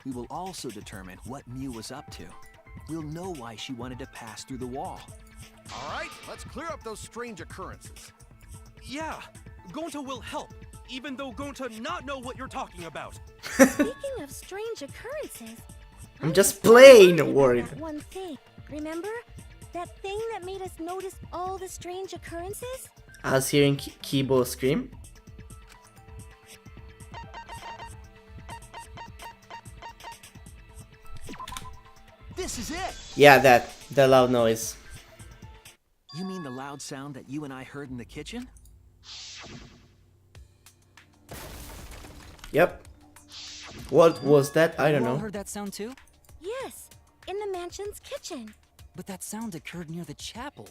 we will also determine what Mew was up to. We'll know why she wanted to pass through the wall. All right, let's clear up those strange occurrences. Yeah, Gonta will help, even though Gonta not know what you're talking about. Speaking of strange occurrences, I'm just was plain about worried. That one thing, remember? That thing that made us notice all the strange occurrences? I was hearing Kibo scream. This is it! Yeah, the loud noise. You mean the loud sound that you and I heard in the kitchen? Yep. What was that? I don't You all know. heard that sound too? Yes, in the mansion's kitchen. But that sound occurred near the chapel.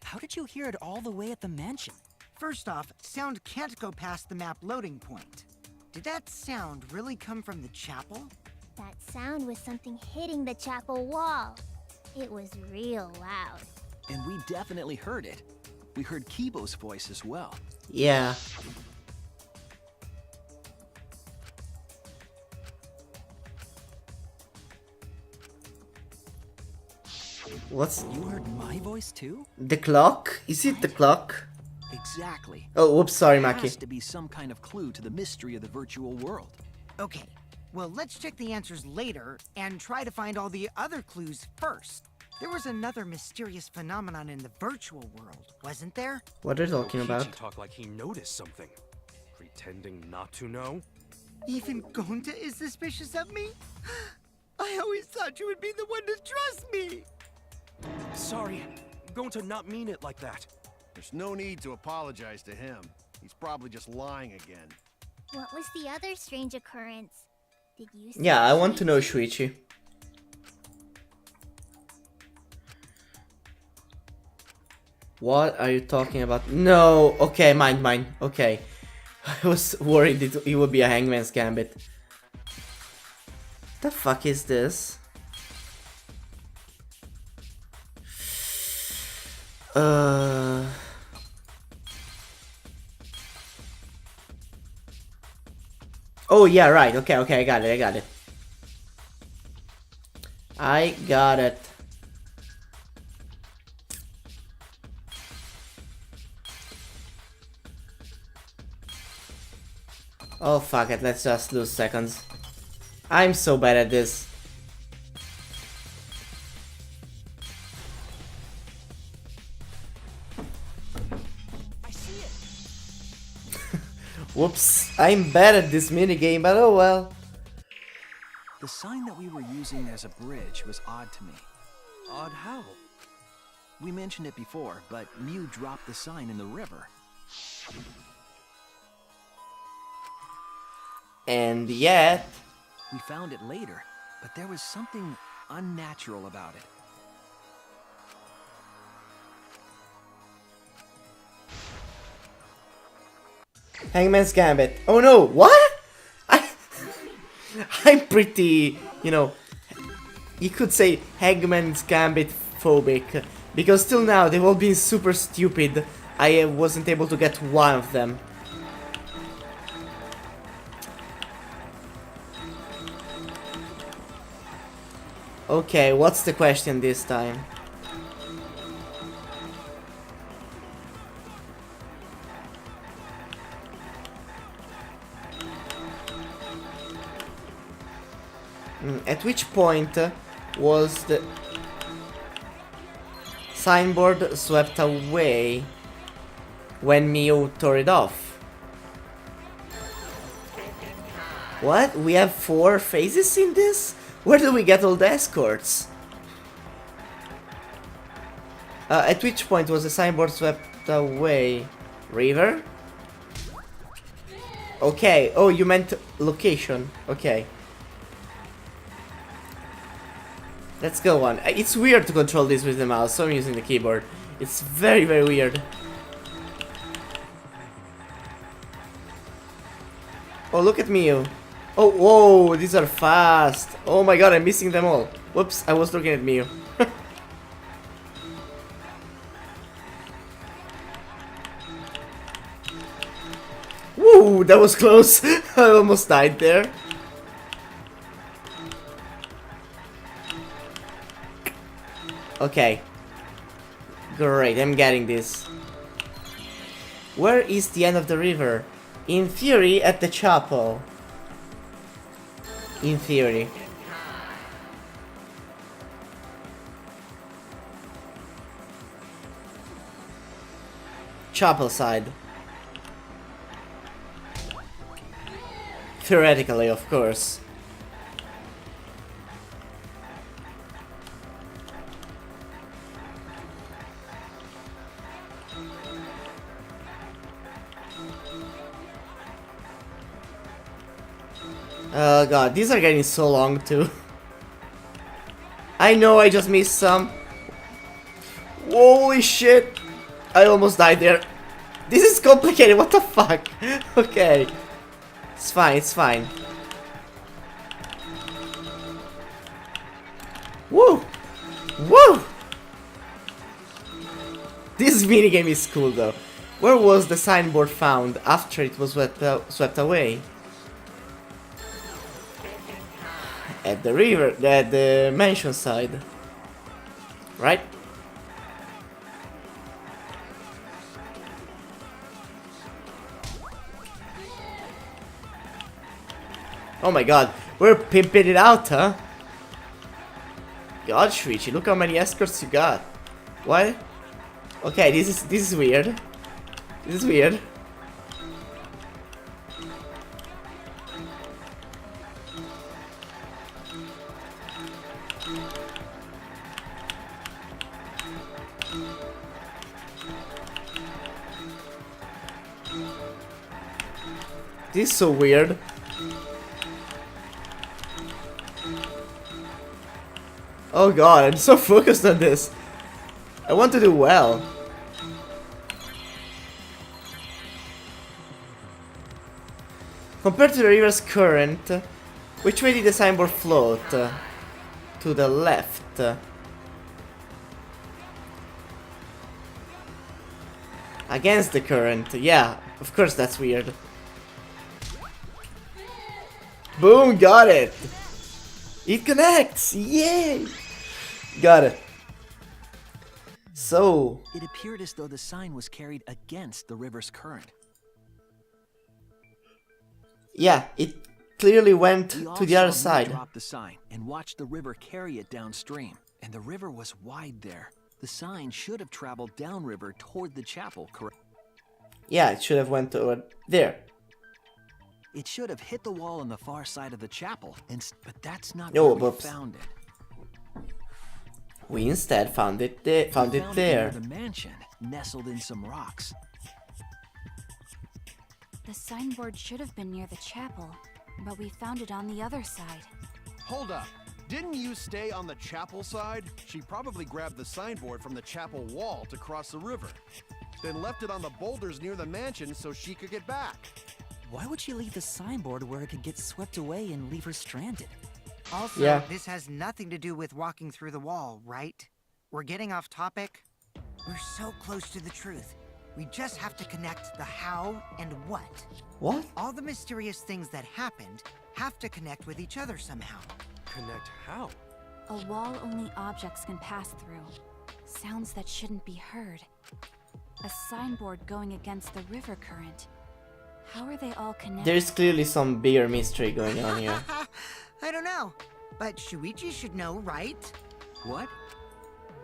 How did you hear it all the way at the mansion? First off, sound can't go past the map loading point. Did that sound really come from the chapel? That sound was something hitting the chapel wall. It was real loud. And we definitely heard it. We heard Kibo's voice as well. Yeah. What's You heard my voice too? the clock? Is it the clock? Exactly. Oh, whoops, sorry, There Maki. has to be some kind of clue to the mystery of the virtual world. Okay, well, let's check the answers later and try to find all the other clues first. There was another mysterious phenomenon in the virtual world, wasn't there? What are you talking about? Kokichi talked like he noticed something. Pretending not to know? Even Gonta is suspicious of me? I always thought you would be the one to trust me! Sorry, I'm going to not mean it like that. There's no need to apologize to him. He's probably just lying again. What was the other strange occurrence? Did you see Yeah, I want to know Shuichi? Shuichi. What are you talking about? No! Okay, mine. Okay. I was worried it would be a Hangman's Gambit. The fuck is this? Oh yeah, right. Okay, I got it. I got it. Oh fuck it, let's just lose seconds. I'm so bad at this. I see it. Whoops, I'm bad at this minigame, but oh well. The sign that we were using as a bridge was odd to me. Odd how? We mentioned it before, but Mew dropped the sign in the river. And yet... We found it later, but there was something unnatural about it. Hangman's Gambit. Oh no, what? I'm pretty, you know, you could say Hangman's Gambit phobic, because till now they've all been super stupid. I wasn't able to get one of them. Okay, what's the question this time? At which point was the signboard swept away when Mew tore it off? What? We have 4 phases in this? Where do we get all the escorts? At which point was the signboard swept away? River? Okay, oh, you meant location. Okay. Let's go on. It's weird to control this with the mouse, so I'm using the keyboard. It's very, very weird. Oh, look at Mew. Oh, whoa, these are fast. Oh my god, I'm missing them all. Whoops, I was looking at Mew. Woo, that was close. I almost died there. Okay. Great, I'm getting this. Where is the end of the river? In theory, at the chapel. In theory. Chapel side. Theoretically, of course. Oh god, these are getting so long too. I know I just missed some. Holy shit! I almost died there. This is complicated, what the fuck? Okay. It's fine, it's fine. Woo! Woo! This minigame is cool though. Where was the signboard found after it was swept away? At the river, at the mansion side. Right? Oh my god, we're pimping it out, huh? God, Shuichi, look how many escorts you got. What? Okay, this is weird. This is weird. This is so weird. Oh god, I'm so focused on this. I want to do well. Compared to the river's current, which way did the signboard float? To the left. Against the current, yeah, of course that's weird. Boom, got it! It connects! Yay! Got it. So... It appeared as though the sign was carried against the river's current. Yeah, it clearly went We to the other all saw me side. drop the sign and watched the river carry it downstream. And the river was wide there. The sign should have traveled downriver toward the chapel, correct? Yeah, it should have went toward there. It should have hit the wall on the far side of the chapel, but that's not No, where we but found it. we instead found it found We it near there. the mansion, nestled in some rocks. The signboard should have been near the chapel, but we found it on the other side. Hold up. Didn't you stay on the chapel side? She probably grabbed the signboard from the chapel wall to cross the river. Then left it on the boulders near the mansion so she could get back. Why would she leave the signboard where it could get swept away and leave her stranded? Also, Yeah. this has nothing to do with walking through the wall, right? We're getting off topic. We're so close to the truth. We just have to connect the how and what. What? All the mysterious things that happened have to connect with each other somehow. Connect how? A wall only objects can pass through. Sounds that shouldn't be heard. A signboard going against the river current. How are they all connected? There's clearly some bigger mystery going on here. I don't know, but Shuichi should know, right? What?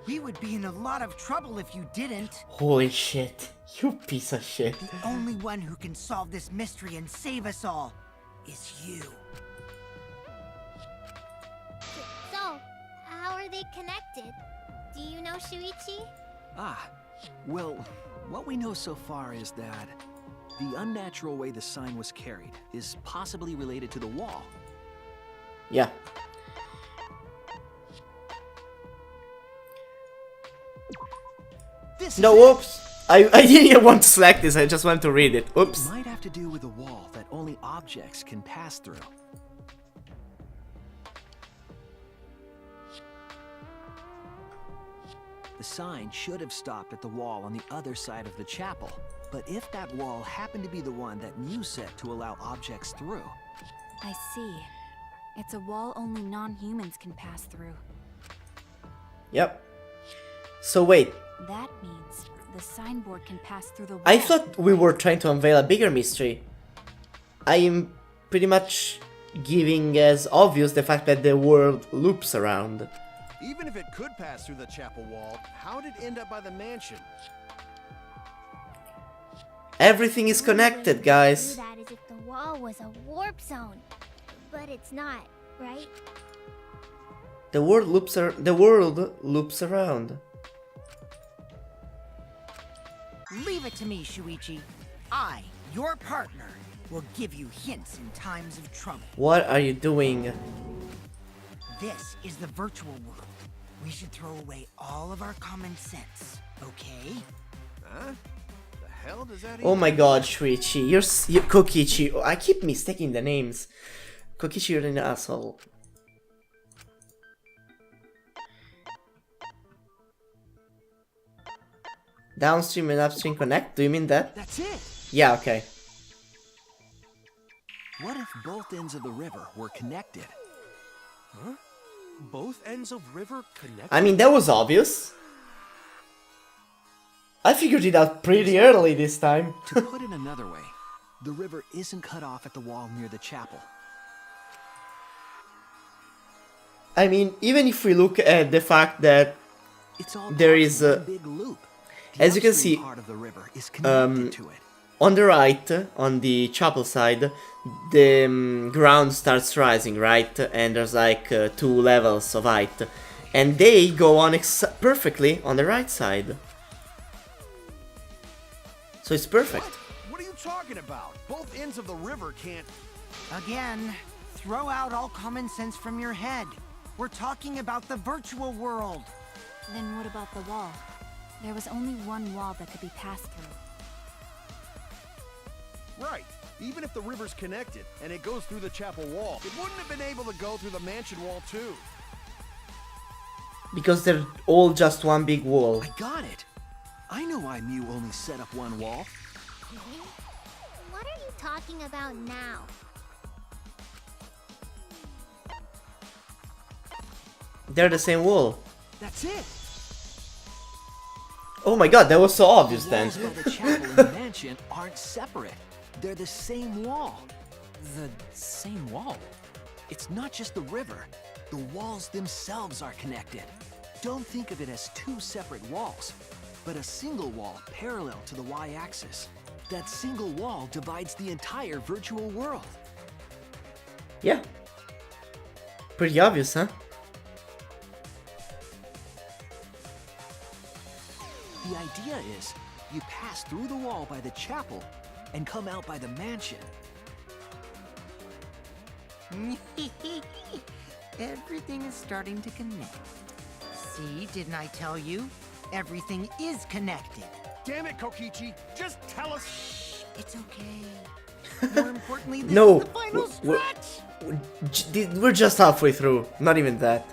We would be in a lot of trouble if you didn't. Holy shit. You piece of shit. The only one who can solve this mystery and save us all is you. So, how are they connected? Do you know, Shuichi? Ah, well, what we know so far is that the unnatural way the sign was carried is possibly related to the wall. Yeah. This No, is it. oops. I didn't even want to select this, I just want to read it. Oops. It might have to do with a wall that only objects can pass through. The sign should have stopped at the wall on the other side of the chapel. But if that wall happened to be the one that Mew set to allow objects through, I see. It's a wall only non-humans can pass through. Yep. So wait, That means the signboard can pass through the wall. I thought we were trying to unveil a bigger mystery. I am pretty much giving as obvious the fact that the world loops around. Even if it could pass through the chapel wall, how did it end up by the mansion? Everything is The only way connected, to guys. do that is if the wall was a warp zone. But it's not, right? The world loops around. Leave it to me, Shuichi. I, your partner, will give you hints in times of trouble. What are you doing? This is the virtual world. We should throw away all of our common sense, okay? Huh? The hell does that Oh even my god, Shuichi, you're Kokichi. Oh, I keep mistaking the names. Kokichi, you're an asshole. Downstream and upstream connect? Do you mean that? That's it! Yeah, okay. What if both ends of the river were connected? Huh? Both ends of river connected? I mean, that was obvious. I figured it out pretty early this time. To put it another way, the river isn't cut off at the wall near the chapel. I mean, even if we look at the fact that It's all there part is of a... one big loop. The As you can upstream see, part of the river is connected to it. on the right, on the chapel side, the ground starts rising, right? And there's like 2 levels of height. And they go on perfectly on the right side. So it's perfect. What are you talking about? Both ends of the river can't... Again, throw out all common sense from your head. We're talking about the virtual world. Then what about the wall? There was only one wall that could be passed through. Right. Even if the river's connected and it goes through the chapel wall, it wouldn't have been able to go through the mansion wall too. Because they're all just one big wall. I got it. I know why Mew only set up one wall. What are you talking about now? They're the same wall. That's it. Oh my god, that was so obvious The then. walls by the chapel and the mansion aren't separate. They're the same wall. The same wall? It's not just the river. The walls themselves are connected. Don't think of it as 2 separate walls, but a single wall parallel to the y-axis. That single wall divides the entire virtual world. Yeah. Pretty obvious, huh? The idea is, you pass through the wall by the chapel and come out by the mansion. Everything is starting to connect. See, didn't I tell you? Everything is connected. Damn it, Kokichi! Just tell us... It's okay. More importantly, this No. is the final stretch! We're just halfway through. Not even that.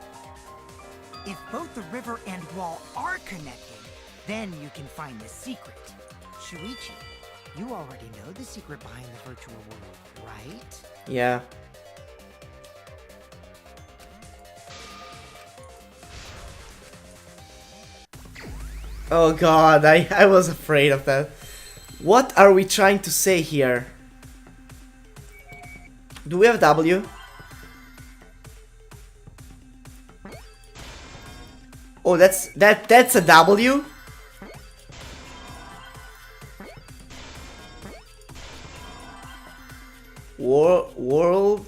If both the river and wall are connected, then you can find the secret. Shuichi, you already know the secret behind the virtual world, right? Yeah. Oh god, I was afraid of that. What are we trying to say here? Do we have W? Oh, that's a W? World.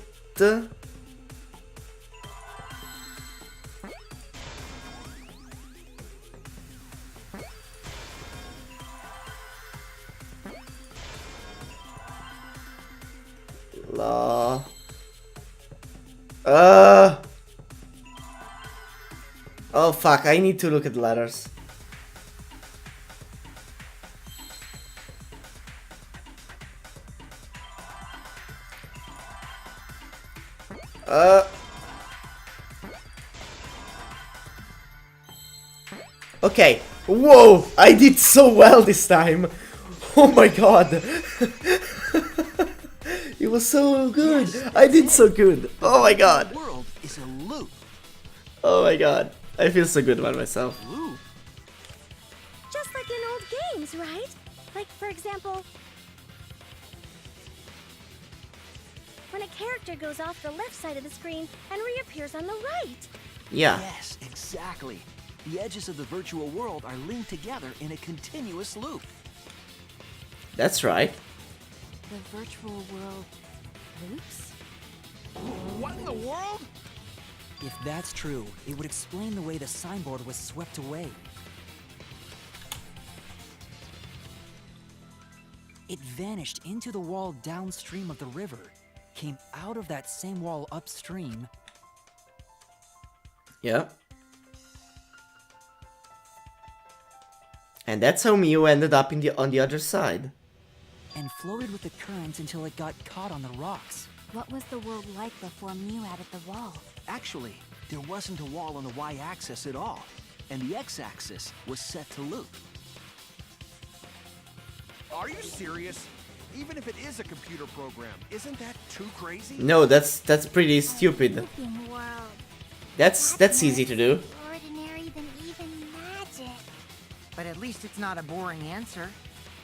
La. Oh fuck, I need to look at the letters. Okay. Whoa! I did so well this time. Oh my god. It was so good. I did so good. Oh my god. The world is a loop. Oh my god. I feel so good about myself. Loop? Just like in old games, right? Like, for example, when a character goes off the left side of the screen and reappears on the right. Yeah. Yes, exactly. The edges of the virtual world are linked together in a continuous loop. That's right. The virtual world loops? What in the world? If that's true, it would explain the way the signboard was swept away. It vanished into the wall downstream of the river, came out of that same wall upstream. Yeah. And that's how Mew ended up on the other side. And floated with the current until it got caught on the rocks. What was the world like before Mew added the wall? Actually, there wasn't a wall on the y-axis at all, and the x-axis was set to loop. Are you serious? Even if it is a computer program, isn't that too crazy? No, that's pretty stupid. Looping world. That's easy to do. More ordinary than even magic. But at least it's not a boring answer.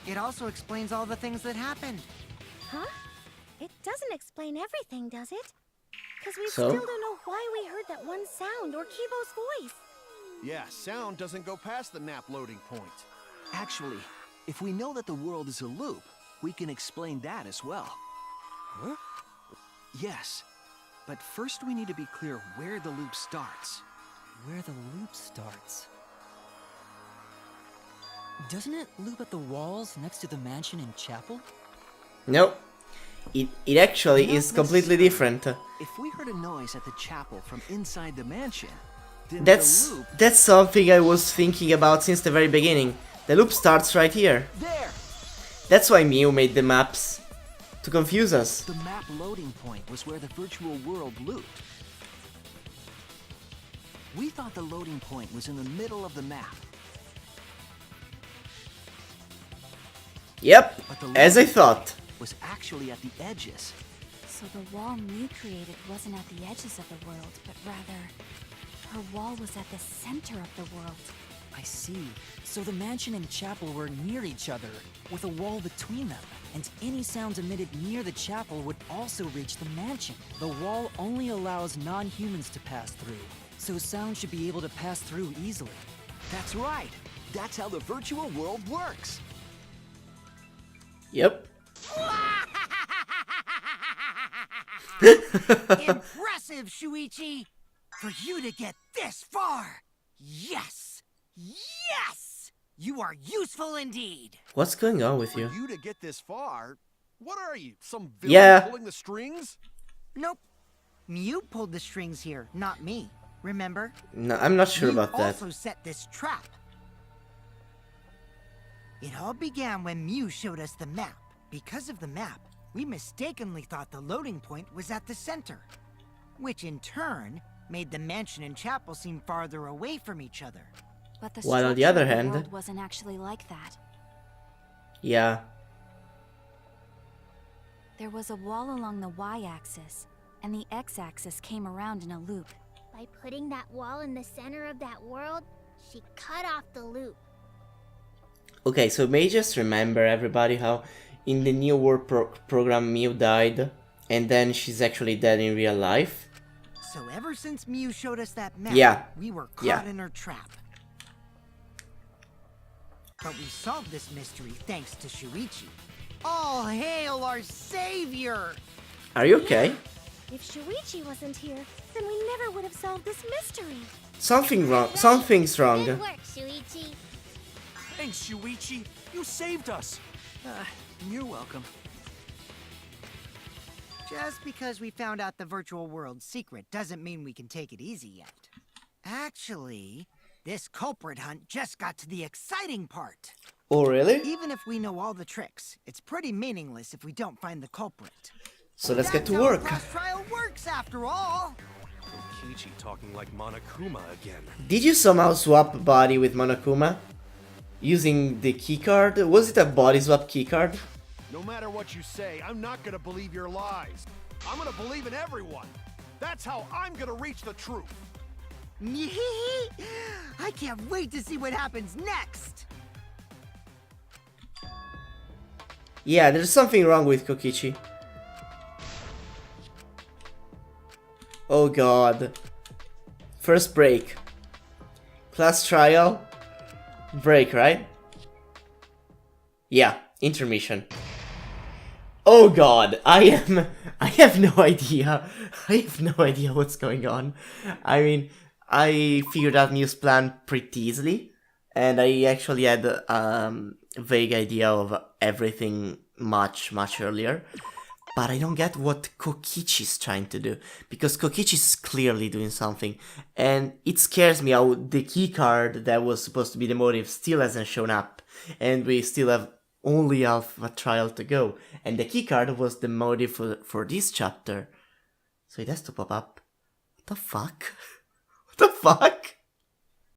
It also explains all the things that happened. Huh? It doesn't explain everything, does it? Because we So? still don't know why we heard that one sound or Kibo's voice. Yeah, sound doesn't go past the map loading point. Actually, if we know that the world is a loop, we can explain that as well. Huh? Yes, but first we need to be clear where the loop starts. Where the loop starts. Doesn't it loop at the walls next to the mansion and chapel? No. It actually Not is completely necessarily. different. If we heard a noise at the chapel from inside the mansion, then That's the loop... that's something I was thinking about since the very beginning. The loop starts right here. There! That's why Mew made the maps. To confuse us. The map loading point was where the virtual world looped. We thought the loading point was in the middle of the map. Yep, But the as I loading thought. was actually at the edges. So the wall Mew created wasn't at the edges of the world, but rather, her wall was at the center of the world. I see. So the mansion and chapel were near each other, with a wall between them. And any sounds emitted near the chapel would also reach the mansion. The wall only allows non-humans to pass through, so sound should be able to pass through easily. That's right. That's how the virtual world works. Yep. Impressive, Shuichi! For you to get this far! Yes! Yes! You are useful indeed! What's going on with For you? you to get this far, what are you, some villain Yeah. pulling the strings? Nope. Mew pulled the strings here, not me. Remember? No, I'm not sure Mew about that. also set this trap. It all began when Mew showed us the map. Because of the map, we mistakenly thought the loading point was at the center, which in turn made the mansion and chapel seem farther away from each other. But the While on the structure other of the hand- world wasn't actually like that. Yeah. There was a wall along the y-axis, and the x-axis came around in a loop. By putting that wall in the center of that world, she cut off the loop. Okay, so may I just remember everybody how in the New World program Mew died, and then she's actually dead in real life? So ever since Mew showed us that map, Yeah. we were caught Yeah. in her trap. But we solved this mystery thanks to Shuichi. All hail our savior! Are you okay? If Shuichi wasn't here, then we never would have solved this mystery. Something wrong. Something's Good wrong. work, Shuichi. Thanks, Shuichi. You saved us. You're welcome. Just because we found out the virtual world's secret doesn't mean we can take it easy yet. Actually, this culprit hunt just got to the exciting part. Oh, really? Even if we know all the tricks, it's pretty meaningless if we don't find the culprit. So let's get to That's how a work. cross trial works after all. Kokichi talking like Monokuma again. Did you somehow swap body with Monokuma? Using the keycard? Was it a body swap keycard? No matter what you say, I'm not gonna believe your lies. I'm gonna believe in everyone. That's how I'm gonna reach the truth. I can't wait to see what happens next. Yeah, there's something wrong with Kokichi. Oh god. First break. Class trial. Break, right? Yeah, intermission. Oh god, I have no idea. I have no idea what's going on. I mean, I figured out Mew's plan pretty easily, and I actually had a vague idea of everything much earlier. But I don't get what Kokichi's trying to do, because Kokichi's clearly doing something, and it scares me how the keycard that was supposed to be the motive still hasn't shown up, and we still have only half a trial to go, and the keycard was the motive for this chapter, so it has to pop up. What the fuck? What the fuck?